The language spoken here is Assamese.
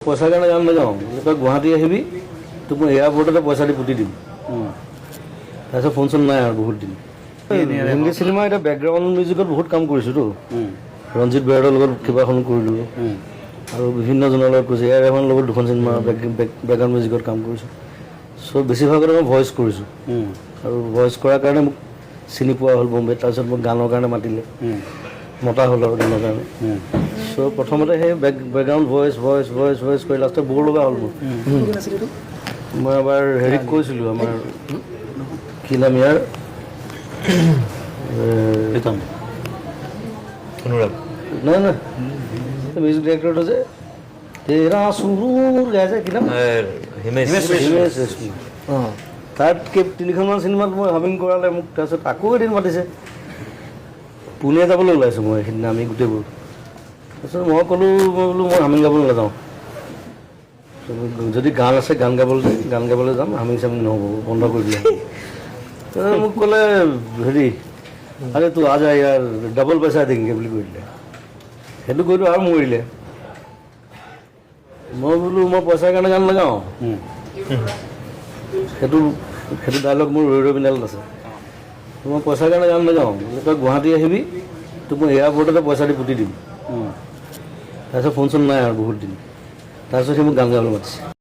পইচাৰ কাৰণে গান নাগাওঁ তই গুৱাহাটী আহিবি তোক মই এয়াৰপৰ্টতে পইচা দি পুতি দিম তাৰপিছত ফোন চোন নাই আৰু বহুত দিন হিন্দী চিনেমা এতিয়া বেকগ্ৰাউণ্ড মিউজিকত বহুত কাম কৰিছোঁতো ৰঞ্জিত বেয়াৰৰ লগত কেইবাখন কৰিলোঁ আৰু বিভিন্নজনৰ লগত কৰিছোঁ এয়াৰ ৰেহমানৰ লগত দুখন চিনেমা বেকগ্ৰাউণ্ড মিউজিকত কাম কৰিছোঁ চ' বেছিভাগতে মই ভইচ কৰিছোঁ আৰু ভইচ কৰাৰ কাৰণে মোক চিনি পোৱা হ'ল বম্বেত তাৰপিছত মোক গানৰ কাৰণে মাতিলে মতা হ'ল আৰু গানৰ কাৰণে চ' প্ৰথমতে সেই বেকগ্ৰাউণ্ড ভইচ কৰি লাষ্টত বৰ লগা হ'ল মোৰ মই এবাৰ হেৰিক কৈছিলোঁ আমাৰ কি নাম ইয়াৰ নাই নাই মিউজিক ডাইৰেক্টৰটো যে তেৰা সুৰুৰ গাইছে কি নাম হিমেশ ৰেশমি তাত তিনিখনমান চিনেমাত মই হামিং কৰালে মোক তাৰপিছত আকৌ এদিন মাতিছে পুনে যাবলৈ ওলাইছোঁ মই সেইদিনা আমি গোটেইবোৰ তাৰপিছত মই ক'লোঁ মই হামিং গাবলৈ নাযাওঁ যদি গান আছে গান গাবলৈ যাম হামিং চামিং নহ'ব বন্ধ কৰি দিয়া মোক ক'লে হেৰি আৰে তোৰ আজ ইয়াৰ ডাবল পইচা দেংগে বুলি কৈ দিলে সেইটো কৈতো আৰু মৰিলে মই বোলো মই পইচাৰ কাৰণে গান নাগাওঁ সেইটো ডাইলগ মোৰ ৰৈ পিনেলত আছে মই পইচাৰ কাৰণে গান নাগাওঁ তই গুৱাহাটী আহিবি তোক মই এয়াৰপৰ্টতে পইচা দি পুতি দিম তাৰপিছত ফোন চোন নাই আৰু বহুত দিন তাৰপিছত সি মোক গান গাবলৈ মাতিছে